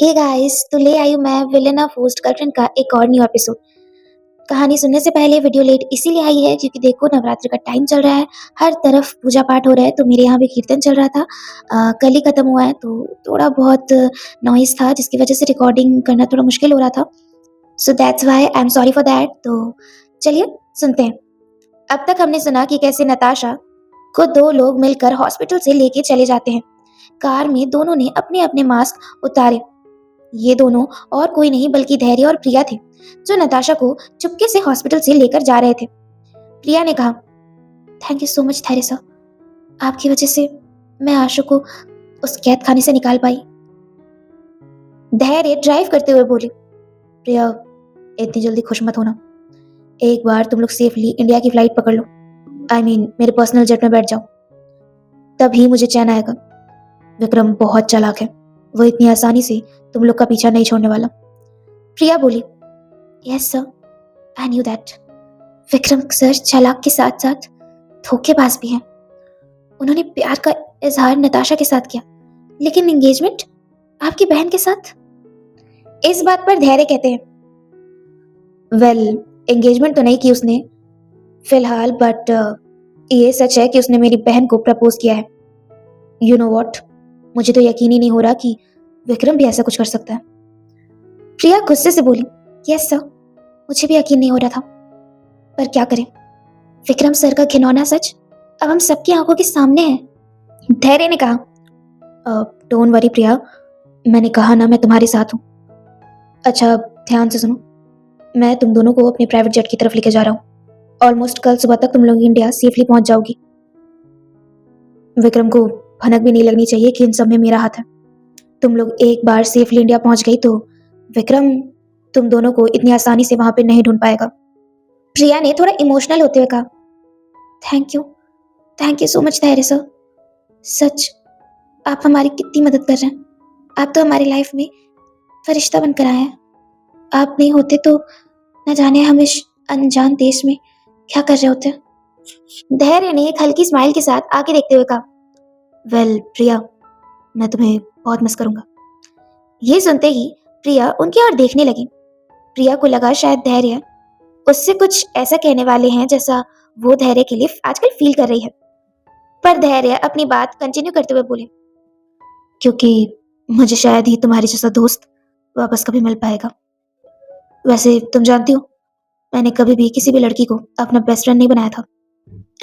Hey guys, तो ले आई हूँ मैं विलेन ऑफ होस्ट गर्लफ्रेंड का एक और न्यू एपिसोड। कहानी सुनने से पहले वीडियो लेट इसीलिए आई है क्योंकि देखो नवरात्रि का टाइम चल रहा है। हर तरफ पूजा पाठ हो रहा है, तो मेरे यहाँ भी कीर्तन चल रहा था। कल ही खत्म हुआ है तो थोड़ा बहुत नॉइस था जिसकी वजह से रिकॉर्डिंग करना थोड़ा मुश्किल हो रहा था। So that's why I am sorry for that. तो चलिए सुनते हैं। अब तक हमने सुना कि कैसे नताशा को दो लोग मिलकर हॉस्पिटल से लेके चले जाते हैं। कार में दोनों ने अपने अपने मास्क उतारे। ये दोनों और कोई नहीं बल्कि धैर्य और प्रिया थे, जो नताशा को चुपके से हॉस्पिटल से लेकर जा रहे थे। प्रिया ने कहा, थैंक यू सो मच धैर्य सर, आपकी वजह से मैं आशु को उस कैद खाने से निकाल पाई। धैर्य ड्राइव करते हुए बोली, प्रिया इतनी जल्दी खुश मत होना। एक बार तुम लोग सेफली इंडिया की फ्लाइट पकड़ लो, मेरे पर्सनल जेट में बैठ जाओ, तभी मुझे चैन आएगा। विक्रम बहुत चालाक है, वो इतनी आसानी से तुम लोग का पीछा नहीं छोड़ने वाला। प्रिया बोली, yes sir, I knew that. Vikram sir चालाक के साथ साथ धोखेबाज भी हैं। उन्होंने प्यार का इजहार नताशा के साथ किया, लेकिन एंगेजमेंट आपकी बहन के साथ। इस बात पर धैर्य कहते हैं, वेल एंगेजमेंट तो नहीं की उसने फिलहाल, बट ये सच है कि उसने मेरी बहन को प्रपोज किया है। यू नो वॉट, मुझे तो यकीन ही नहीं हो रहा कि विक्रम भी ऐसा कुछ कर सकता है। प्रिया गुस्से से बोली, यस सर, मुझे भी यकीन नहीं हो रहा था, पर क्या करें, विक्रम सर का घिनौना सच अब हम सबकी आंखों के सामने है। धैर्य ने कहा, डोंट वरी प्रिया, मैंने कहा ना मैं तुम्हारे साथ हूँ। अच्छा ध्यान से सुनो, मैं तुम दोनों को अपने प्राइवेट जेट की तरफ लेके जा रहा हूँ। ऑलमोस्ट कल सुबह तक तुम लोग इंडिया सेफली पहुंच जाओगी। विक्रम को भनक भी नहीं लगनी चाहिए कि इन सब में मेरा हाथ है। तुम लोग एक बार सेफली इंडिया पहुंच गई तो विक्रम तुम दोनों को इतनी आसानी से वहां पे नहीं ढूंढ पाएगा। प्रिया ने थोड़ा इमोशनल होते हुए कहा, थैंक यू सो मच धैर्य सर, सच आप हमारी कितनी मदद कर रहे हैं। आप तो हमारी लाइफ में फरिश्ता बनकर आए हैं। आप नहीं होते तो न जाने हम इस अनजान देश में क्या कर रहे होते। धैर्य ने एक हल्की स्माइल के साथ आगे देखते हुए कहा, वेल प्रिया, मैं तुम्हें बहुत मिस करूंगा। ये सुनते ही प्रिया उनकी ओर देखने लगी। प्रिया को लगा शायद धैर्य उससे कुछ ऐसा कहने वाले हैं जैसा वो धैर्य के लिए आजकल फील कर रही है, पर धैर्य अपनी बात कंटिन्यू करते हुए बोले, क्योंकि मुझे शायद ही तुम्हारे जैसा दोस्त वापस कभी मिल पाएगा। वैसे तुम जानती हो, मैंने कभी भी किसी भी लड़की को अपना बेस्ट फ्रेंड नहीं बनाया था,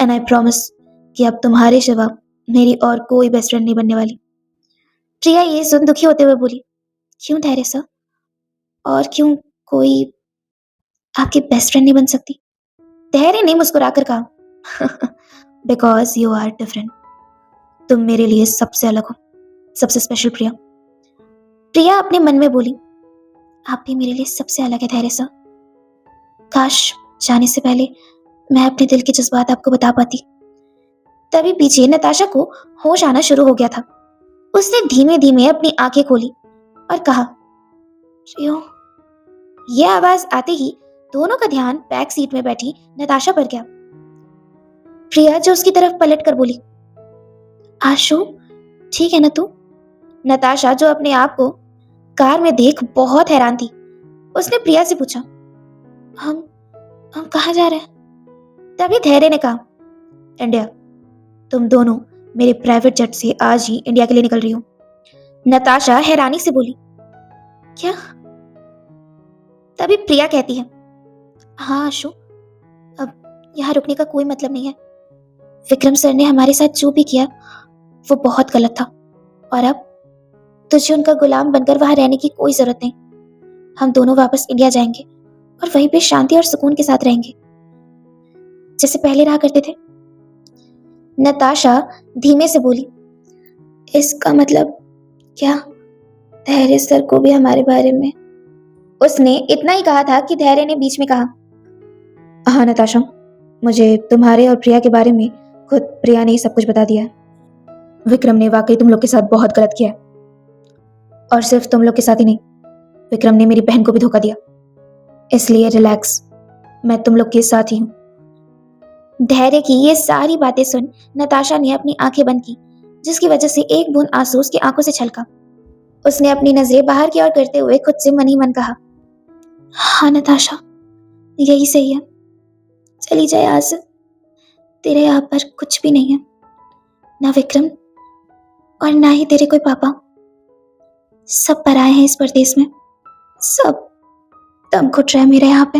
एंड आई प्रॉमिस कि अब तुम्हारे सिवा मेरी और कोई बेस्ट फ्रेंड नहीं बनने वाली। प्रिया ये सुन दुखी होते हुए बोली, क्यों धैर्य सर, और क्यों कोई आपकी बेस्ट फ्रेंड नहीं बन सकती? धैर्य ने मुस्कुराकर कहा, बिकॉज यू आर डिफरेंट, तुम मेरे लिए सबसे अलग हो, सबसे स्पेशल। प्रिया प्रिया अपने मन में बोली, आप भी मेरे लिए सबसे अलग है धैर्य सर। काश जाने से पहले मैं अपने दिल के जज्बात आपको बता पाती। तभी पीछे नताशा को होश आना शुरू हो गया था। उसने धीमे धीमे अपनी आंखें खोली और कहा, प्रियो। यह आवाज आते ही दोनों का ध्यान बैक सीट में बैठी नताशा पर गया। प्रिया जो उसकी तरफ पलट कर बोली, आशु ठीक है ना तू? नताशा जो अपने आप को कार में देख बहुत हैरान थी, उसने प्रिया से पूछा, हम हम कहाँ जा रहे हैं? तभी धैर्य ने कहा, इंडिया, तुम दोनों मेरे प्राइवेट जेट से आज ही इंडिया के लिए निकल रही हो। नताशा हैरानी से बोली, क्या? तभी प्रिया कहती है, हाँ आशु, अब यहाँ रुकने का कोई मतलब नहीं है। विक्रम सर ने हमारे साथ जो भी किया वो बहुत गलत था, और अब तुझे उनका गुलाम बनकर वहां रहने की कोई जरूरत नहीं। हम दोनों वापस इंडिया जाएंगे और वहीं पे शांति और सुकून के साथ रहेंगे जैसे पहले रहा करते थे। नताशा धीमे से बोली, इसका मतलब क्या धैर्य सर को भी हमारे बारे में? उसने इतना ही कहा था कि धैर्य ने बीच में कहा, हाँ नताशा, मुझे तुम्हारे और प्रिया के बारे में खुद प्रिया ने ही सब कुछ बता दिया है। विक्रम ने वाकई तुम लोग के साथ बहुत गलत किया है, और सिर्फ तुम लोग के साथ ही नहीं, विक्रम ने मेरी बहन को भी धोखा दिया। इसलिए रिलैक्स, मैं तुम लोग के साथ ही हूँ। धैर्य की ये सारी बातें सुन नताशा ने अपनी आंखें बंद की, जिसकी वजह से एक बूंद आंसू उसकी आंखों से छलका। उसने अपनी नजरें बाहर की ओर करते हुए खुद से मन ही मन कहा, हाँ नताशा, यही सही है। चली जाए आज से। तेरे यहाँ पर कुछ भी नहीं है, ना विक्रम और ना ही तेरे कोई पापा। सब पराए हैं इस परदेश में। सब दम घुट रहा है मेरे यहाँ पे।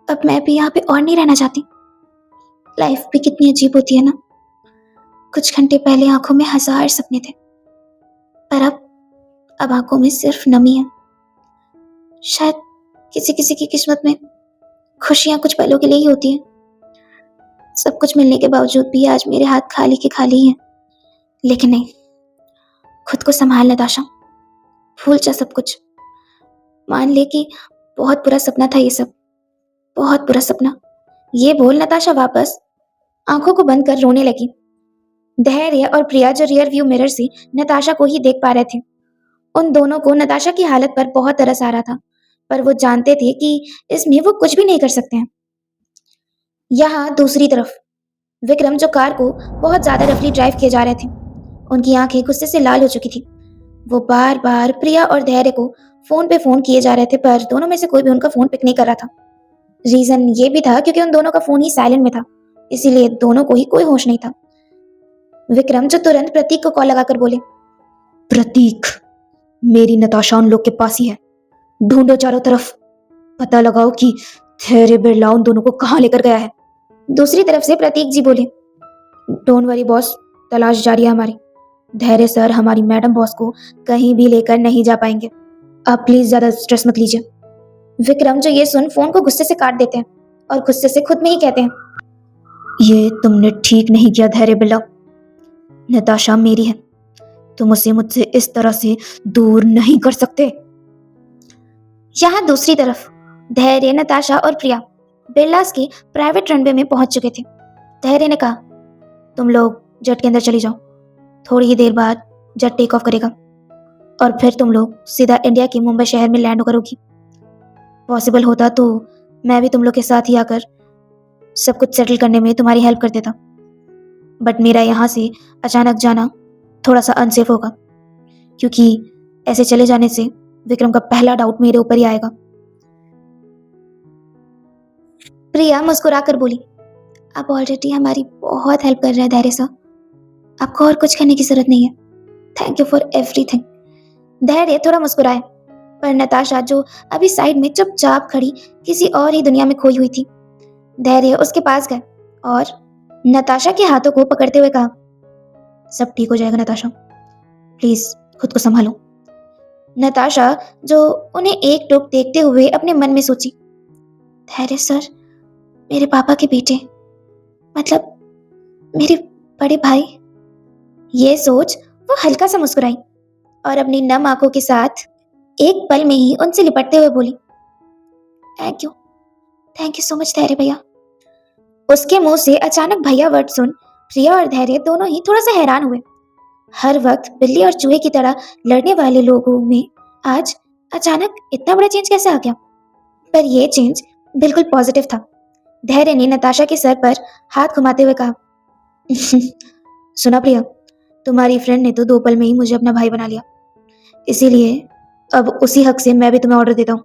अब मैं भी यहाँ पे और नहीं रहना चाहती। लाइफ भी कितनी अजीब होती है ना। कुछ घंटे पहले आंखों में हजार सपने थे, पर अब आंखों में सिर्फ नमी है। शायद किसी किसी की किस्मत में खुशियां कुछ पलों के लिए ही होती हैं। सब कुछ मिलने के बावजूद भी आज मेरे हाथ खाली के खाली हैं। लेकिन नहीं, खुद को संभाल नताशा। भूल जा सब कुछ। मान ले कि बहुत बुरा सपना था ये सब, बहुत बुरा सपना। ये बोल नताशा वापस आंखों को बंद कर रोने लगी। धैर्य और प्रिया जो रियर व्यू मिरर से नताशा को ही देख पा रहे थे, उन दोनों को नताशा की हालत पर बहुत तरस आ रहा था, पर वो जानते थे कि इसमें वो कुछ भी नहीं कर सकते हैं। यहाँ दूसरी तरफ विक्रम जो कार को बहुत ज्यादा रफली ड्राइव किए जा रहे थे, उनकी आंखें गुस्से से लाल हो चुकी थी। वो बार बार प्रिया और धैर्य को फोन पे फोन किए जा रहे थे, पर दोनों में से कोई भी उनका फोन पिक नहीं कर रहा था। रीजन ये भी था क्योंकि उन दोनों का फोन ही साइलेंट में था, इसीलिए दोनों को ही कोई होश नहीं था। विक्रम जो तुरंत प्रतीक को कॉल लगाकर बोले, प्रतीक, मेरी नताशा उन लोग के पास ही है। ढूंढो चारों तरफ, पता लगाओ कि धैर्य बिरला उन दोनों को कहाँ लेकर गया है। दूसरी तरफ से प्रतीक जी बोले, डोंट वरी बॉस, तलाश जारी है हमारी। धैर्य सर हमारी मैडम बॉस को कहीं भी लेकर नहीं जा पाएंगे। आप प्लीज ज्यादा स्ट्रेस मत लीजिए। विक्रम जो ये सुन फोन को गुस्से से काट देते हैं और गुस्से से खुद में ही कहते हैं, ये तुमने ठीक नहीं किया धैर्य बिरला। नताशा मेरी है, तुम उसे मुझसे इस तरह से दूर नहीं कर सकते। यहाँ दूसरी तरफ धैर्य, नताशा और प्रिया बिरलास के प्राइवेट रनवे में पहुंच चुके थे। धैर्य ने कहा, तुम लोग जेट के अंदर चली जाओ। थोड़ी ही देर बाद जेट टेक ऑफ करेगा और फिर तुम लोग सीधा इंडिया के मुंबई शहर में लैंड करोगी। पॉसिबल होता तो मैं भी तुम लोग के साथ ही आकर सब कुछ सेटल करने में तुम्हारी हेल्प कर देता, बट मेरा यहाँ से अचानक जाना थोड़ा सा अनसेफ होगा, क्योंकि ऐसे चले जाने से विक्रम का पहला डाउट मेरे ऊपर ही आएगा। प्रिया मुस्कुराकर बोली, आप ऑलरेडी हमारी बहुत हेल्प कर रहे हैं धैर्य सर, आपको और कुछ करने की जरूरत नहीं है। Thank you for everything. धैर्य थोड़ा मुस्कुराए, पर नताशा जो अभी साइड में चुपचाप खड़ी किसी और ही दुनिया में खोई हुई थी, धैर्य उसके पास गए और नताशा के हाथों को पकड़ते हुए कहा, सब ठीक हो जाएगा नताशा, प्लीज खुद को संभालो। नताशा जो उन्हें एक टोक देखते हुए अपने मन में सोची, धैर्य सर मेरे पापा के बेटे, मतलब मेरे बड़े भाई। ये सोच वो हल्का सा मुस्कुराई और अपनी नम आंखों के साथ एक पल में ही उनसे लिपटते हुए बोली, थैंक यू सो मच धैर्य भैया। उसके मुंह से अचानक भैया वर्ड सुन प्रिया और धैर्य दोनों ही थोड़ा सा हैरान हुए। हर वक्त बिल्ली और चूहे की तरह लड़ने वाले लोगों में आज अचानक इतना बड़ा चेंज कैसे आ गया? पर यह चेंज बिल्कुल पॉजिटिव था। धैर्य ने नताशा के सर पर हाथ घुमाते हुए कहा, सुना प्रिया, तुम्हारी फ्रेंड ने तो 2 पल में ही मुझे अपना भाई बना लिया, इसीलिए अब उसी हक से मैं भी तुम्हें ऑर्डर देता हूँ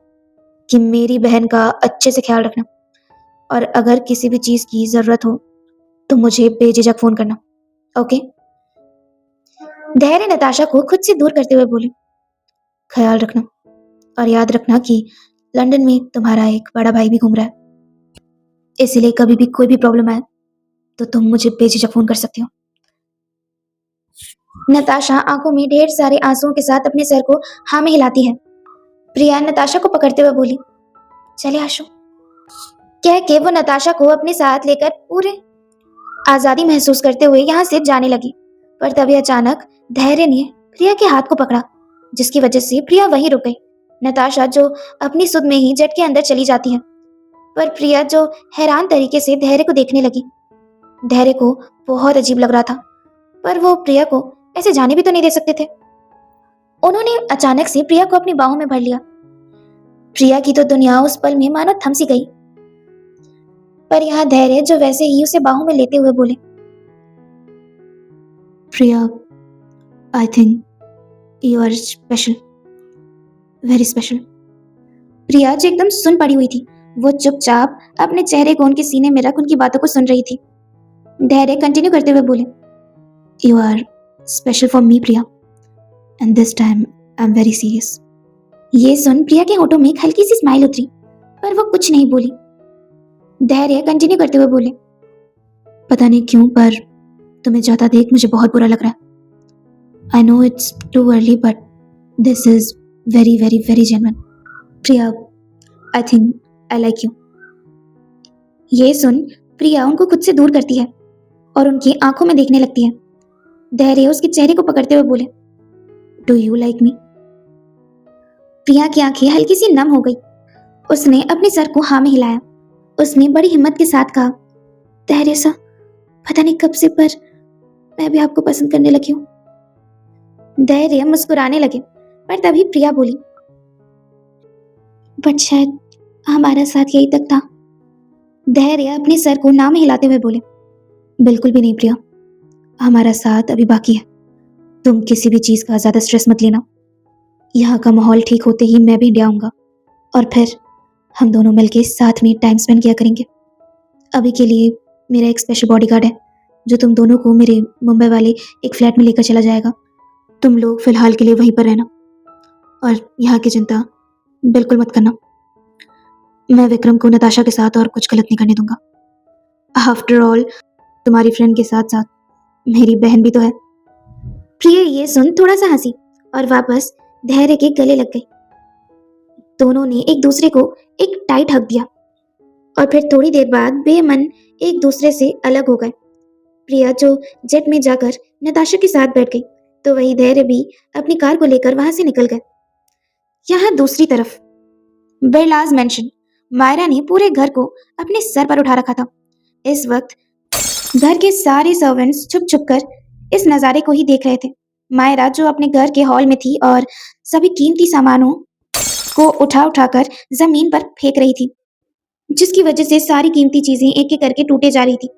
कि मेरी बहन का अच्छे से ख्याल रखना, और अगर किसी भी चीज की जरूरत हो तो मुझे बेझिझक फोन करना, ओके? धैर्य नताशा को खुद से दूर करते हुए बोले, ख्याल रखना, और याद रखना कि लंदन में तुम्हारा एक बड़ा भाई भी घूम रहा है, इसलिए कभी भी कोई भी प्रॉब्लम आए तो तुम मुझे बेझिझक फोन कर सकती हो। नताशा आंखों में ढेर सारे आंसुओं के साथ अपने सर को हाँ में हिलाती है। प्रिया नताशा को पकड़ते हुए बोली, चले आशु। कह के वो नताशा को अपने साथ लेकर पूरे आजादी महसूस करते हुए यहाँ से जाने लगी, पर तभी अचानक धैर्य ने प्रिया के हाथ को पकड़ा, जिसकी वजह से प्रिया वहीं रुक गई। नताशा जो अपनी सुध में ही जेट के अंदर चली जाती है, पर प्रिया जो हैरान तरीके से धैर्य को देखने लगी। धैर्य को बहुत अजीब लग रहा था, पर वो प्रिया को ऐसे जाने भी तो नहीं दे सकते थे। उन्होंने अचानक से प्रिया को अपनी बाहों में भर लिया। प्रिया की तो दुनिया उस पल में मानो थम सी गई, पर यहाँ धैर्य जो वैसे ही उसे बाहों में लेते हुए बोले, Priya, I think you are special, very special. Priya जो एकदम सुन पड़ी हुई थी, वो चुपचाप अपने चेहरे को उनके सीने में रख उनकी बातों को सुन रही थी। धैर्य कंटिन्यू करते हुए बोले, you are special for me Priya, and this time I am very serious. ये सुन प्रिया के होठों में एक हल्की सी स्माइल उतरी, पर वो कुछ नहीं बोली। धैर्य कंटिन्यू करते हुए बोले, पता नहीं क्यों पर तुम्हें जाता देख मुझे बहुत बुरा लग रहा है। I know it's too early but this is very very very genuine. Priya, I think I like you. ये सुन प्रिया उनको खुद से दूर करती है और उनकी आंखों में देखने लगती है। धैर्य उसके चेहरे को पकड़ते हुए बोले, डू यू लाइक मी? प्रिया की आंखें हल्की सी नम हो गई। उसने अपने सर को हाँ में हिलाया। उसने बड़ी हिम्मत के साथ कहा, धैर्य सा, पता नहीं कब से पर मैं भी आपको पसंद करने लगी हूँ। धैर्य मुस्कुराने लगे, पर तभी प्रिया बोली, बट शायद हमारा साथ यही तक था। धैर्य अपने सर को ना में हिलाते हुए बोले, बिल्कुल भी नहीं प्रिया, हमारा साथ अभी बाकी है। तुम किसी भी चीज का ज्यादा स्ट्रेस मत लेना। यहाँ का माहौल ठीक होते ही मैं भी इंडिया आऊंगा और फिर हम दोनों मिलके साथ में टाइम स्पेंड किया करेंगे। अभी के लिए मेरा एक स्पेशल बॉडीगार्ड है जो तुम दोनों को मेरे मुंबई वाले एक फ्लैट में लेकर चला जाएगा। तुम लोग फिलहाल के लिए वहीं पर रहना और यहाँ की चिंता बिल्कुल मत करना। मैं विक्रम को नताशा के साथ और कुछ गलत नहीं करने दूंगा। आफ्टर ऑल तुम्हारी फ्रेंड के साथ साथ मेरी बहन भी तो है। प्रिया ये सुन थोड़ा सा हंसी और वापस धैर्य के गले लग गई। दोनों ने एक दूसरे को एक टाइट हक दिया और फिर थोड़ी देर बाद बेमन एक दूसरे से अलग हो गए। प्रिया जो जेट में जाकर नताशा के साथ बैठ गई, तो वही धैर्य भी अपनी कार को लेकर वहां से निकल गए। यहाँ दूसरी तरफ बिरलाज मेंशन, मायरा ने पूरे घर को अपने सर पर उठा रखा था। इस वक्त घर के सारे सर्वेंट्स छुप छुप कर इस नज़ारे को ही देख रहे थे। मायरा जो अपने घर के हॉल में थी और सभी कीमती सामानों को उठा उठाकर जमीन पर फेंक रही थी, जिसकी वजह से सारी कीमती चीजें एक एक करके टूटे जा रही थी।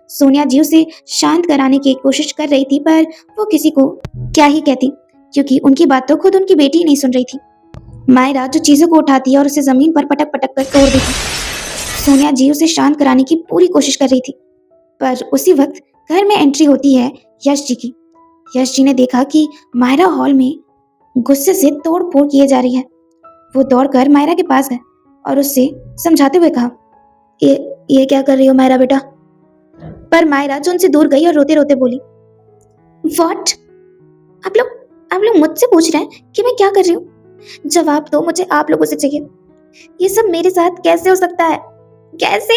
सोनिया जी उसे शांत कराने की कोशिश कर रही थी, पर वो किसी को क्या ही कहती, क्योंकि उनकी बात तो खुद उनकी बेटी ही नहीं सुन रही थी। मायरा जो चीजों को उठाती और उसे जमीन पर पटक पटक कर तोड़ देती। सोनिया जी उसे शांत कराने की पूरी कोशिश कर रही थी, पर उसी वक्त घर में एंट्री होती है यश जी की। यश जी ने देखा कि मायरा हॉल में गुस्से से तोड़ फोड़ किए जा रही है। वो दौड़कर मायरा के पास गए और उससे समझाते हुए कहा, ये क्या कर रही हो मायरा बेटा? पर मायरा जो उनसे दूर गई और रोते रोते बोली, व्हाट? आप लोग मुझसे पूछ रहे हैं कि मैं क्या कर रही हूँ? जवाब तो मुझे आप लोगों से चाहिए। ये सब मेरे साथ कैसे हो सकता है? कैसे?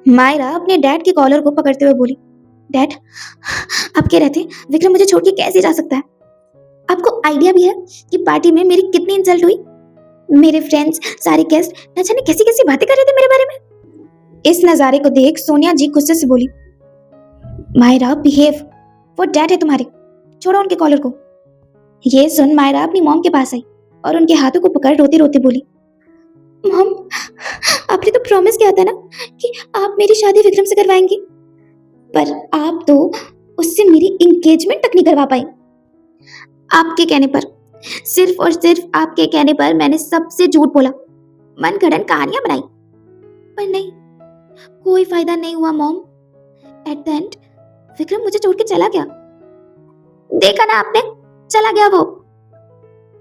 मायरा अपने डैड के कॉलर को पकड़ते हुए बोली, डैड, आप कह रहे थे विक्रम मुझे छोड़ के कैसे जा सकता है? आपको आइडिया भी है कि पार्टी में मेरी कितनी इंसल्ट हुई? मेरे फ्रेंड्स, सारे गेस्ट न जाने कैसी कैसी बातें कर रहे थे मेरे बारे में। इस नजारे को देख सोनिया जी गुस्से से बोली, मायरा बिहेव, वो डैड है तुम्हारे, छोड़ो उनके कॉलर को। ये सुन मायरा अपनी मॉम के पास आई और उनके हाथों को पकड़ रोते रोते बोली, मॉम, आपने तो प्रॉमिस किया था ना कि आप मेरी शादी विक्रम से करवाएंगी, पर आप तो उससे मेरी एंगेजमेंट तक नहीं करवा पाई। आपके कहने पर, सिर्फ और सिर्फ आपके कहने पर मैंने सबसे झूठ बोला, मन गढ़ंत कहानियां बनाई, पर नहीं, कोई फायदा नहीं हुआ mom. At the end Vikram मुझे छोड़ के चला गया। देखा ना आपने, चला गया वो।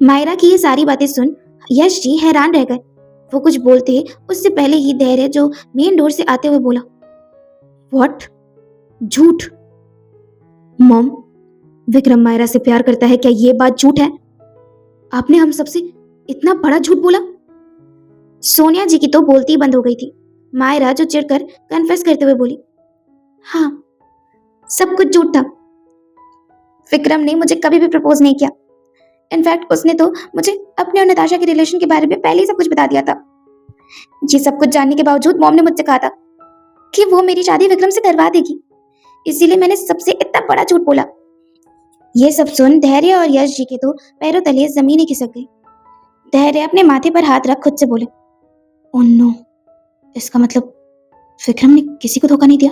मायरा की ये सारी बातें सुन यश जी हैरान रह गए। वो कुछ बोलते उससे पहले ही धैर्य जो मेन डोर से आते हुए बोला, व्हाट? झूठ? मॉम, विक्रम मायरा से प्यार करता है, क्या ये बात झूठ है? आपने हम सबसे इतना बड़ा झूठ बोला? सोनिया जी की तो बोलती बंद हो गई थी। मायरा जो चिढ़कर कन्फेस करते हुए बोली, हाँ, सब कुछ झूठ था। विक्रम ने मुझे कभी भी प्रपोज नहीं किया। इनफैक्ट उसने तो मुझे अपने और नताशा के रिलेशन के बारे में पहले ही सब कुछ बता दिया था। ये सब कुछ जानने के बावजूद मॉम ने मुझसे कहा था कि वो मेरी शादी विक्रम से करवा देगी, इसीलिए मैंने सबसे इतना बड़ा झूठ बोला। ये सब सुन धैर्य और यश जी के तो पैरों तले जमीन ही खिसक गई। धैर्य अपने माथे पर हाथ रख खुद से बोले, ओह नो, इसका मतलब विक्रम ने किसी को धोखा नहीं दिया।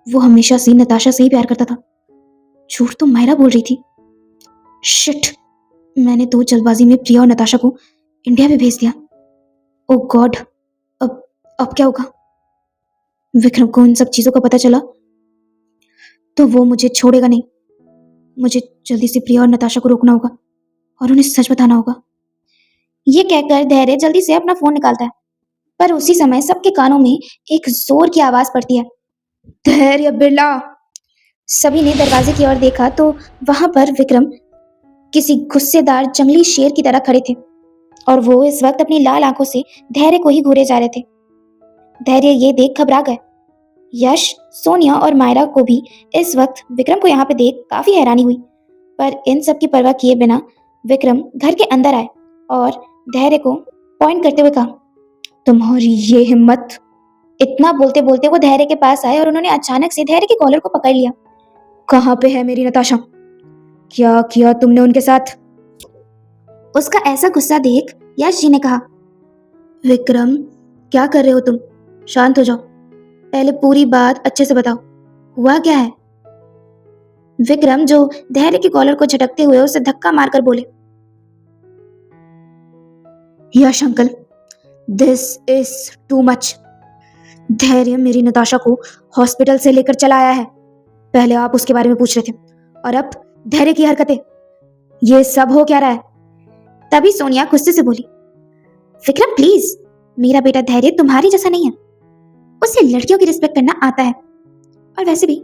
वो हमेशा से नताशा से ही प्यार करता था। झूठ तो मायरा बोल रही थी। शिट, मैंने तो जल्दबाजी में प्रिया और नताशा को इंडिया में भेज दिया। ओ गॉड, अब अब क्या होगा? विक्रम को इन सब चीजों का पता चला तो वो मुझे छोड़ेगा नहीं। मुझे जल्दी से प्रिया और नताशा को रोकना होगा और उन्हें सच बताना होगा। ये कहकर धैर्य जल्दी से अपना फोन निकालता है, पर उसी समय सबके कानों में एक जोर की आवाज पड़ती है। धैर्य बिरला। सभी ने दरवाजे की ओर देखा तो वहां पर विक्रम किसी गुस्सेदार जंगली शेर की तरह खड़े थे और वो इस वक्त अपनी लाल आंखों से धैर्य को ही घूरे जा रहे थे। धैर्य ये देख घबरा गए। यश, सोनिया और मायरा को भी इस वक्त विक्रम को यहाँ पे देख काफी हैरानी हुई, पर इन सब की परवाह किए बिना विक्रम घर के अंदर आए और धैर्य को पॉइंट करते हुए कहा, तुम्हारी ये हिम्मत। इतना बोलते बोलते वो धैर्य के पास आए और उन्होंने अचानक से धैर्य के कॉलर को पकड़ लिया। कहाँ पे है मेरी नताशा? क्या किया तुमने उनके साथ? उसका ऐसा गुस्सा देख यश जी ने कहा, विक्रम क्या कर रहे हो तुम? शांत हो जाओ, पहले पूरी बात अच्छे से बताओ, हुआ क्या है? विक्रम जो धैर्य के कॉलर को झटकते हुए उसे धक्का मारकर बोले, Yash uncle, this is too much. Dhairya मेरी नताशा को हॉस्पिटल से लेकर चला आया है। पहले आप उसके बारे में पूछ रहे थे और अब धैर्य की हरकतें। ये सब हो क्या रहा है? तभी सोनिया गुस्से से बोली, विक्रम प्लीज, मेरा बेटा धैर्य तुम्हारी जैसा नहीं है। उसे लड़कियों की रिस्पेक्ट करना आता है, और वैसे भी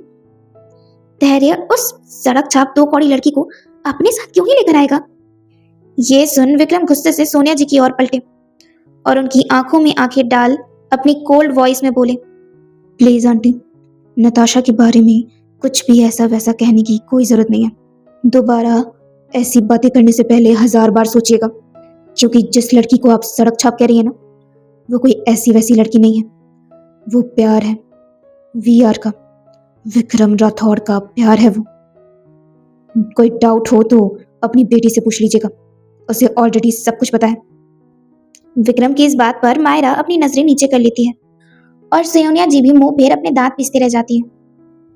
धैर्य उस सड़क छाप 2 कौड़ी लड़की को अपने साथ क्यों ही लेकर आएगा? ये सुन विक्रम गुस्से से सोनिया जी की ओर पलटे और उनकी आंखों में आंखें डाल अपनी कोल्ड वॉइस में बोले, प्लीज आंटी, नताशा के बारे में कुछ भी ऐसा वैसा कहने की कोई जरूरत नहीं है। दोबारा ऐसी बातें करने से पहले 1000 बार सोचिएगा, क्योंकि जिस लड़की को आप सड़क छाप कह रही है ना, वो कोई ऐसी वैसी लड़की नहीं है। वो प्यार है, वीआर का, विक्रम राठौड़ का प्यार है वो। कोई डाउट हो तो अपनी बेटी से पूछ लीजिएगा, उसे ऑलरेडी सब कुछ पता है। विक्रम की इस बात पर मायरा अपनी नजरें नीचे कर लेती है और सोनिया जी भी मुंह फेर अपने दांत पीसते रह जाती है।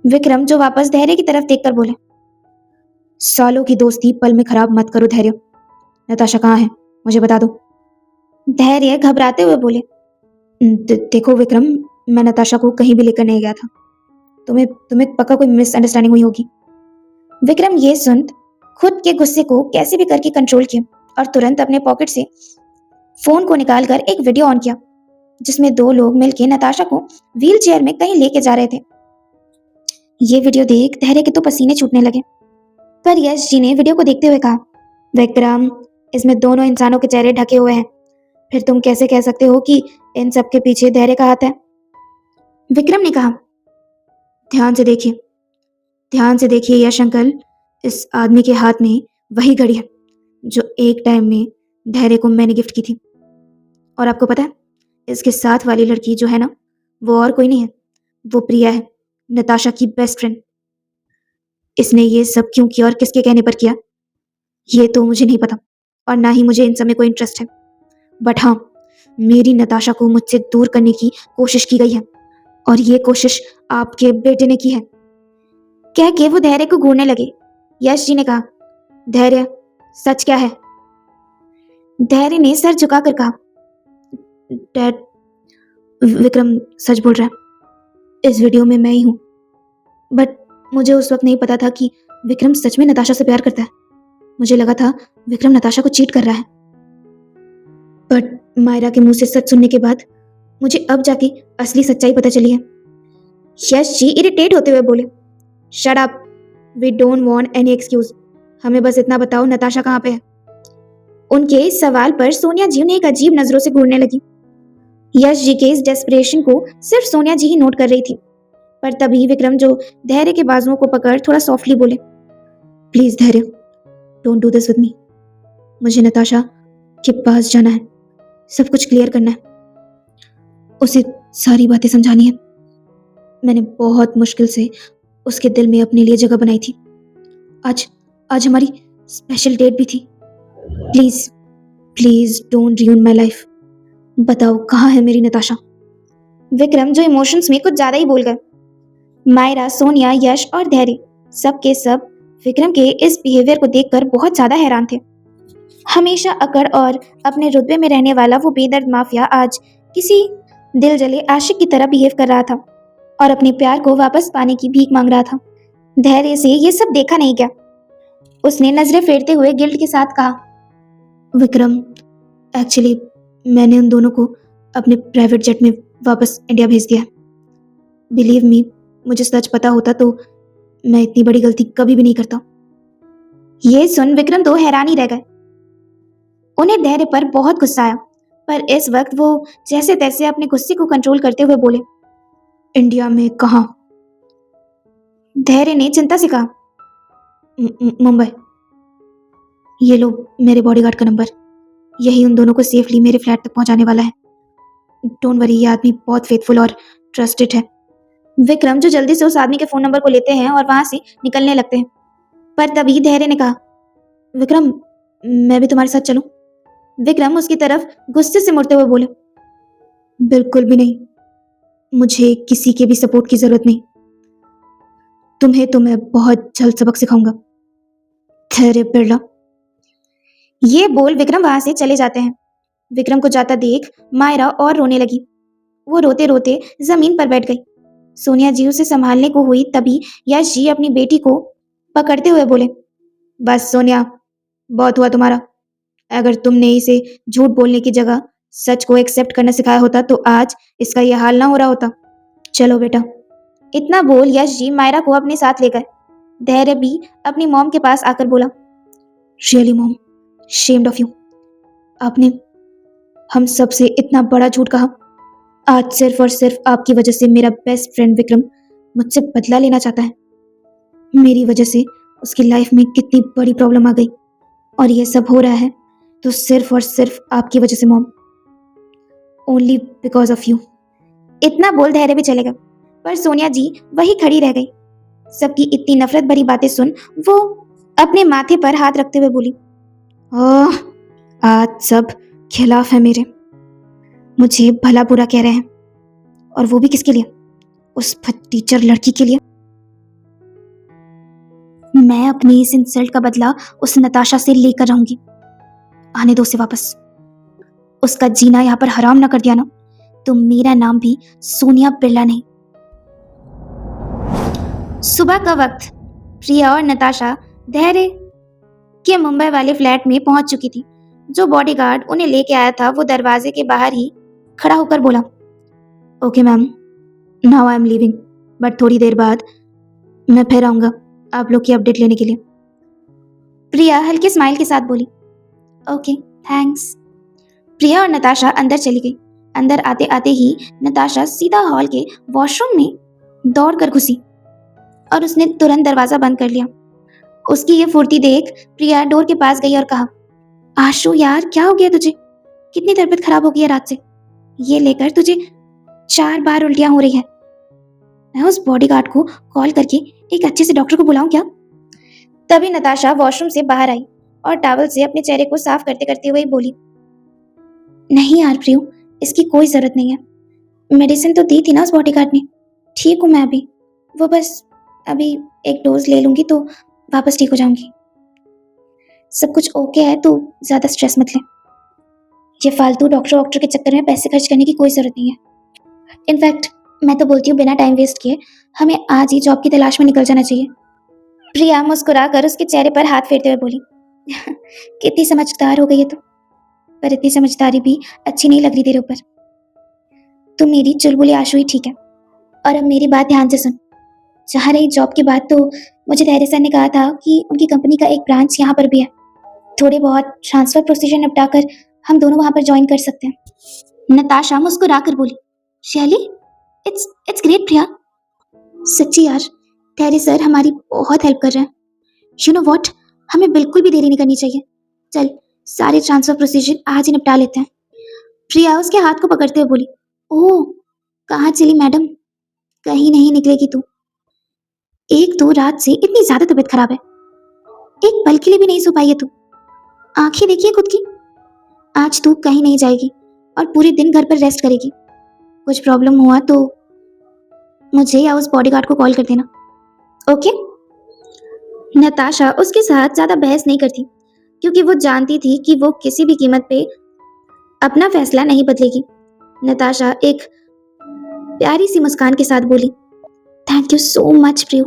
विक्रम जो वापस धैर्य की तरफ देखकर बोले, सालों की दोस्ती पल में खराब मत करो धैर्य। नताशा कहाँ है, मुझे बता दो। धैर्य घबराते हुए बोले, देखो विक्रम, मैं नताशा को कहीं भी लेकर नहीं गया था। तुम्हें पक्का कोई मिसअंडरस्टैंडिंग हुई होगी। विक्रम ये सुन खुद के गुस्से को कैसे भी करके कंट्रोल किया और तुरंत अपने पॉकेट से फोन को निकालकर एक वीडियो ऑन किया, जिसमें 2 लोग मिलकर नताशा को व्हील चेयर में कहीं लेके जा रहे थे। ये वीडियो देख धैर्य के तो पसीने छूटने लगे, पर यश जी ने वीडियो को देखते हुए कहा, विक्रम, इसमें दोनों इंसानों के चेहरे ढके हुए हैं, फिर तुम कैसे कह सकते हो कि इन सब के पीछे धैर्य का हाथ है? विक्रम ने कहा, ध्यान से देखिए यश अंकल, इस आदमी के हाथ में वही घड़ी है जो एक टाइम में धैर्य को मैंने गिफ्ट की थी। और आपको पता है, इसके साथ वाली लड़की जो है ना, वो और कोई नहीं है, वो प्रिया है, नताशा की बेस्ट फ्रेंड। इसने ये सब क्यों किया और किसके कहने पर किया, ये तो मुझे नहीं पता, और ना ही मुझे इन सब में कोई इंटरेस्ट है। बट हाँ, मेरी नताशा को मुझसे दूर करने की कोशिश की गई है, और ये कोशिश आपके बेटे ने की है। कह के वो धैर्य को घूरने लगे। यश जी ने कहा, धैर्य, सच क्या है? धैर्य ने सर झुकाकर कहा, डैड, विक्रम सच बोल रहा है, इस वीडियो में मैं ही हूँ। बट मुझे उस वक्त नहीं पता था कि विक्रम सच में नताशा से प्यार करता है। मुझे लगा था विक्रम नताशा को चीट कर रहा है। बट मायरा के मुंह से सच सुनने के बाद मुझे अब जाके असली सच्चाई पता चली है। यश जी इरिटेट होते हुए बोले, shut up, we don't want any excuse. हमें बस इतना बताओ, नताशा कहाँ पे है? उनके इस सवाल पर सोनिया जी उन्हें एक अजीब नजरों से घूरने लगी। यश जी के इस डेस्परेशन को सिर्फ सोनिया जी ही नोट कर रही थी, पर तभी विक्रम जो धैर्य के बाजुओं को पकड़ थोड़ा सॉफ्टली बोले, प्लीज धैर्य, don't do this with me. मुझे नताशा के पास जाना है, सब कुछ क्लियर करना है, उसे सारी बातें समझानी है। मैंने बहुत मुश्किल से उसके दिल में अपने लिए जगह बनाई थी। आज हमारी स्पेशल डेट भी थी। Please don't ruin my life. बताओ कहाँ है मेरी नताशा? विक्रम जो इमोशंस में कुछ ज्यादा ही बोल गए। मायरा, सोनिया, यश और धैर्य सब के सब विक्रम के इस बिहेवियर को देखकर बहुत ज्यादा हैरान थे। हमेशा अकड़ और अपने रुतबे में रहने वाला वो बेदर्द माफिया आज किसी दिल जले आशिक की तरह बिहेव कर रहा था और अपने प्यार को वापस पाने की भीख मांग रहा था। धैर्य से ये सब देखा नहीं क्या? उसने नजरें फेरते हुए गिल्ट के साथ कहा, विक्रम, एक्चुअली मैंने उन दोनों को अपने प्राइवेट जेट में वापस इंडिया भेज दिया। बिलीव मी, मुझे सच पता होता तो मैं इतनी बड़ी गलती कभी भी नहीं करता। ये सुन विक्रम तो हैरान ही रह गए। उन्हें धैर्य पर बहुत गुस्सा आया, पर इस वक्त वो जैसे तैसे अपने गुस्से को कंट्रोल करते हुए बोले, इंडिया में कहाँ? धैर्य ने चिंता से कहा, मुंबई। ये लो मेरे बॉडीगार्ड का नंबर, यही उन दोनों को सेफली मेरे फ्लैट तक पहुंचाने वाला है। डोंट वरी, ये आदमी बहुत फेथफुल और ट्रस्टेड है। विक्रम जो जल्दी से उस आदमी के फोन नंबर को लेते हैं और वहां से निकलने लगते हैं, पर तभी धैर्य ने कहा, विक्रम, मैं भी तुम्हारे साथ चलूं? विक्रम उसकी तरफ गुस्से से मुड़ते हुए बोले, बिल्कुल भी नहीं, मुझे किसी के भी सपोर्ट की जरूरत नहीं। तुम्हें तो मैं बहुत जल्द सबक सिखाऊंगा। धैर्य बिरला। ये बोल विक्रम वहां से चले जाते हैं। विक्रम को जाता देख मायरा और रोने लगी। वो रोते रोते जमीन पर बैठ गई। सोनिया जी उसे संभालने को हुई, तभी यश जी अपनी बेटी को पकड़ते हुए बोले, बस सोनिया, बहुत हुआ तुम्हारा। अगर तुमने इसे झूठ बोलने की जगह सच को एक्सेप्ट करना सिखाया होता तो आज इसका यह हाल ना हो रहा होता। चलो बेटा। इतना बोल यश जी मायरा को अपने साथ ले गए। धैर्य भी अपनी मॉम के पास आकर बोला, really mom, shamed of you. आपने हम सबसे इतना बड़ा झूठ कहा। आज सिर्फ और सिर्फ आपकी वजह से मेरा बेस्ट फ्रेंड विक्रम मुझसे बदला लेना चाहता है। मेरी वजह से उसकी लाइफ में कितनी बड़ी प्रॉब्लम आ गई, और ये सब हो रहा है तो सिर्फ और सिर्फ आपकी वजह से mom, only because of you. इतना बोल धैर्य भी चले गए, पर सोनिया जी वही खड़ी रह गई। सबकी इतनी नफरत भरी बातें सुन वो अपने माथे पर हाथ रखते हुए बोली, ओह, आज सब खिलाफ है मेरे। मुझे भला बुरा कह रहे हैं, और वो भी किसके लिए? उस टीचर लड़की के लिए। मैं अपनी इस इंसल्ट का बदला उस नताशा से लेकर रहूंगी। आने दो उसे वापस। उसका जीना यहाँ पर हराम ना कर दिया ना तो मेरा नाम भी सोनिया बिरला नहीं। सुबह का वक्त प्रिया और नताशा धैर्य के मुंबई वाले फ्लैट में पहुंच चुकी थी। जो बॉडीगार्ड उन्हें लेके आया था वो दरवाजे के बाहर ही खड़ा होकर बोला, okay ma'am, now I am leaving, but थोड़ी देर बाद मैं फिर आऊंगा आप लोग की अपडेट लेने के लिए। प्रिया हल्के स्माइल के साथ बोली, ओके थैंक्स। प्रिया और नताशा अंदर चली गई। अंदर आते आते ही नताशा सीधा हॉल के वॉशरूम में दौड़ कर घुसी और उसने तुरंत दरवाजा बंद कर लिया। उसकी ये फुर्ती देख प्रिया डोर के पास गई और कहा, आशु यार, क्या हो गया तुझे? कितनी तबीयत खराब हो गई है रात से? ये लेकर तुझे 4 बार उल्टियां हो रही है। मैं उस बॉडीगार्ड को कॉल करके एक अच्छे से डॉक्टर को बुलाऊं क्या? तभी नताशा वॉशरूम से बाहर आई और टॉवल से अपने चेहरे को साफ करते करते हुए बोली, नहीं यार प्रियो, इसकी कोई जरूरत नहीं है। मेडिसिन तो दी थी ना उस बॉडीगार्ड ने। ठीक हूँ मैं अभी। वो बस अभी एक डोज ले लूंगी तो वापस ठीक हो जाऊंगी। सब कुछ ओके है तो ज्यादा स्ट्रेस मत ले। ये फालतू डॉक्टर के चक्कर में पैसे खर्च करने की कोई जरूरत नहीं है। इनफैक्ट मैं तो बोलती हूँ बिना टाइम वेस्ट किए हमें आज ही जॉब की तलाश में निकल जाना चाहिए। प्रिया मुस्कुरा कर उसके चेहरे पर हाथ फेरते हुए बोली, कितनी समझदार हो गई है तू, पर इतनी समझदारी भी अच्छी नहीं लग रही तेरे ऊपर। तू मेरी चुलबुली आशु ही ठीक है। और अब मेरी बात ध्यान से सुन। जहाँ रही जॉब की बात, तो मुझे धैर्य सर ने कहा था कि उनकी कंपनी का एक ब्रांच यहाँ पर भी है। थोड़े बहुत ट्रांसफर प्रोसीजर निपटाकर हम दोनों वहां पर ज्वाइन कर सकते हैं। नताशा मुस्कुराकर बोली, शैली, इट्स ग्रेट प्रिया। सच्ची यार, धैर्य सर हमारी बहुत हेल्प कर रहे हैं। यू नो व्हाट, हमें बिल्कुल भी देरी नहीं करनी चाहिए। चल सारे ट्रांसफर प्रोसीजर आज ही निपटा लेते हैं। प्रिया उसके हाथ को पकड़ते हुए बोली, ओह कहाँ चली मैडम? कहीं नहीं निकलेगी तू। एक तो रात से इतनी ज्यादा तबीयत खराब है, एक पल के लिए भी नहीं सो पाई है तू। आंखें देखिए खुद की। आज तू कहीं नहीं जाएगी और पूरे दिन घर पर रेस्ट करेगी। कुछ प्रॉब्लम हुआ तो मुझे या उस बॉडीगार्ड को कॉल कर देना, ओके? नताशा उसके साथ ज्यादा बहस नहीं करती क्योंकि वो जानती थी कि वो किसी भी कीमत पे अपना फैसला नहीं बदलेगी। नताशा एक प्यारी सी मुस्कान के साथ बोली, थैंक यू सो मच प्रियो।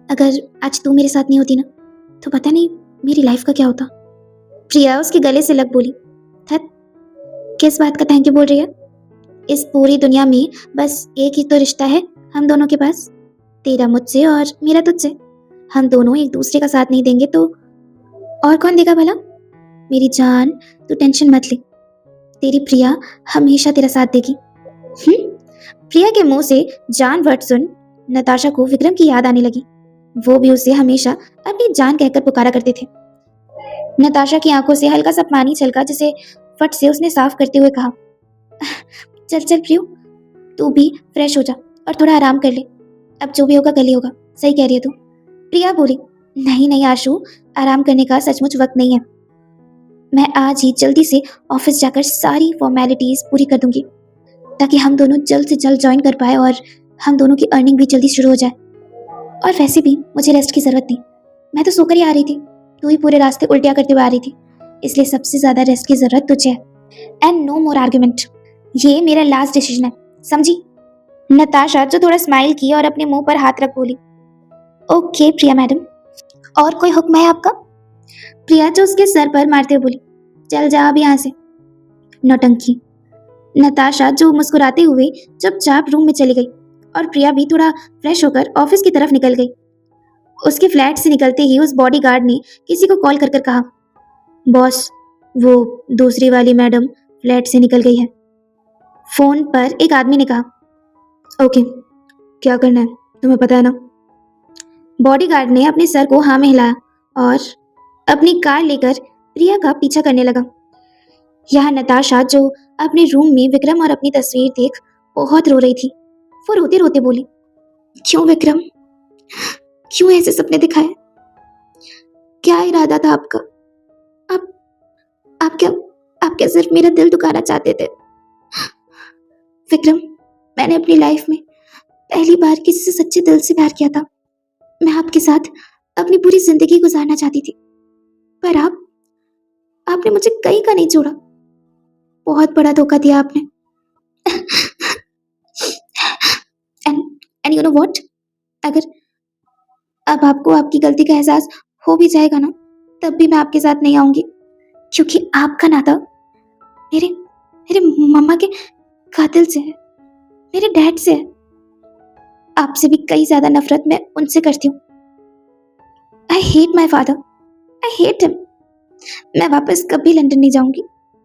अगर आज तू मेरे साथ नहीं होती ना तो पता नहीं मेरी लाइफ का क्या होता। प्रिया उसके गले से लग बोली, थत, किस बात का थैंक यू बोल रही है? इस पूरी दुनिया में बस एक ही तो रिश्ता है हम दोनों के पास, तेरा मुझसे और मेरा तुझसे। हम दोनों एक दूसरे का साथ नहीं देंगे तो और कौन देगा भला? मेरी जान, तू टेंशन मत ले, तेरी प्रिया हमेशा तेरा साथ देगी। प्रिया के मुंह से जान वर्ड सुन नताशा को विक्रम की याद आने लगी। वो भी उसे हमेशा अपनी जान कहकर पुकारा करते थे। नताशा की आंखों से हल्का सा पानी छलका जिसे फट से उसने साफ करते हुए कहा, चल चल प्रियो, तू भी फ्रेश हो जा और थोड़ा आराम कर ले। अब जो भी होगा कल ही होगा। सही कह रही है तू। प्रिया बोली, नहीं नहीं आशु, आराम करने का सचमुच वक्त नहीं है। मैं आज ही जल्दी से ऑफिस जाकर सारी फॉर्मेलिटीज पूरी कर दूंगी ताकि हम दोनों जल्द से जल्द ज्वाइन कर पाए और हम दोनों की अर्निंग भी जल्दी शुरू हो जाए। और वैसे भी मुझे रेस्ट की जरूरत नहीं, मैं तो सोकर ही आ रही थी, तू ही पूरे रास्ते उल्टिया करते हुए आ रही थी, इसलिए सबसे ज्यादा रेस्ट की जरूरत तुझे है। एंड नो मोर आर्ग्यूमेंट, ये मेरा लास्ट डिसीजन है, समझी? नताशा जो थोड़ा स्माइल की और अपने मुंह पर हाथ रख बोली, ओके प्रिया मैडम, और कोई हुक्म है आपका? प्रिया जो उसके सर पर मारते हुए बोली, चल जा अब यहाँ से, नौटंकी। नताशा जो मुस्कुराते हुए चुपचाप रूम में चली गई और प्रिया भी थोड़ा फ्रेश होकर ऑफिस की तरफ निकल गई। उसके फ्लैट से निकलते ही उस बॉडीगार्ड ने किसी को कॉल कर कर कहा, बॉस, वो दूसरी वाली मैडम फ्लैट से निकल गई है। फोन पर एक आदमी ने कहा, ओके, क्या करना है तुम्हें पता है ना? बॉडीगार्ड ने अपने सर को हाँ में हिलाया और अपनी कार लेकर प्रिया का पीछा करने लगा। यहाँ नताशा जो अपने रूम में विक्रम और अपनी तस्वीर देख बहुत रो रही थी, वो रोते रोते बोली, क्यों विक्रम, क्यों ऐसे सपने दिखाए? क्या इरादा था आपका? आप आप क्या सिर्फ मेरा दिल दुखाना चाहते थे? विक्रम, मैंने अपनी लाइफ में पहली बार किसी से सच्चे दिल से प्यार किया था। मैं आपके साथ अपनी पूरी जिंदगी गुजारना चाहती थी, पर आपने मुझे कहीं का नहीं छोड़ा। बहुत बड़ा धोखा दिया आपने। एंड यू नो व्हाट, अगर अब आपको आपकी गलती का एहसास हो भी जाएगा ना, तब भी मैं आपके साथ नहीं आऊंगी, क्योंकि आपका नाता मेरे मेरे मम्मा के कातिल से है, मेरे डैड से है। आपसे भी कई ज्यादा नफरत मैं उनसे करती हूँ। I hate my father, I hate him. मैं वापस कभी लंदन नहीं जाऊंगी,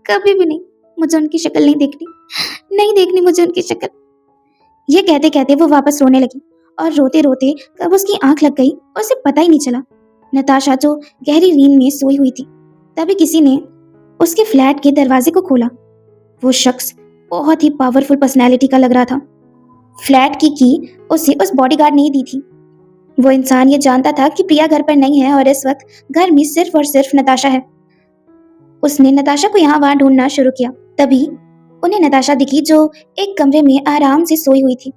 कभी भी नहीं। मुझे उनकी शक्ल नहीं देखनी मुझे उनकी शक्ल। ये कहते कहते वो वापस रोने लगी और रोते रोते कब उसकी आंख लग गई उसे पता ही नहीं चला। नताशा जो गहरी नींद में सोई हुई थी, तभी किसी ने उसके फ्लैट के दरवाजे को खोला। वो शख्स बहुत ही पावरफुल पर्सनैलिटी का लग रहा था। फ्लैट की उसे उस बॉडीगार्ड ने ही दी थी। वो इंसान ये जानता था कि प्रिया घर पर नहीं है और इस वक्त घर में सिर्फ और सिर्फ नताशा है। उसने नताशा को यहाँ वहां ढूंढना शुरू किया। तभी उन्हें नताशा दिखी जो एक कमरे में आराम से सोई हुई थी।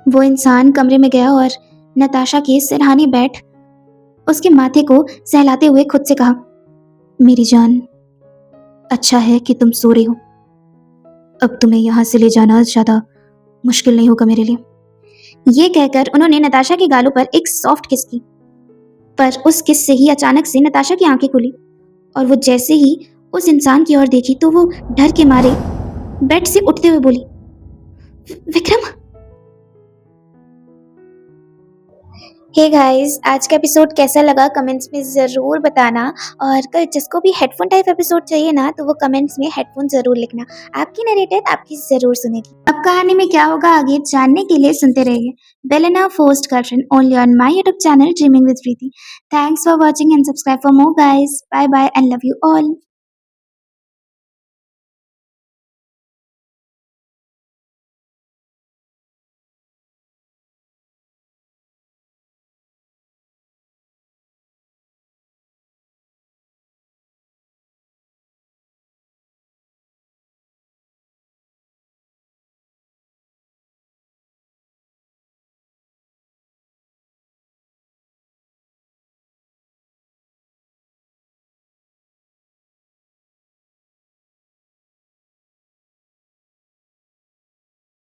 वो इंसान कमरे में गया और नताशा के सिरहाने बैठ उसके माथे को सहलाते हुए खुद से कहा, मेरी जान, अच्छा है कि तुम सो रही हो। अब तुम्हें यहाँ से ले जाना ज्यादा मुश्किल नहीं होगा मेरे लिए। ये कहकर उन्होंने नताशा के गालों पर एक सॉफ्ट किस की, पर उस किस से ही अचानक से नताशा की आंखें खुली और वो जैसे ही उस इंसान की ओर देखी तो वो डर के मारे बेड से उठते हुए बोली, विक्रम। हे गाइस, आज का एपिसोड कैसा लगा कमेंट्स में ज़रूर बताना। और अगर जिसको भी हेडफोन टाइप एपिसोड चाहिए ना, तो वो कमेंट्स में हेडफोन ज़रूर लिखना। आपकी नरेटर आपकी ज़रूर सुनेगी। अब कहानी में क्या होगा आगे जानने के लिए सुनते रहिए बेलेना first girlfriend only on my YouTube channel dreaming with Preeti. Thanks for watching and subscribe for more guys. Bye bye and love you all.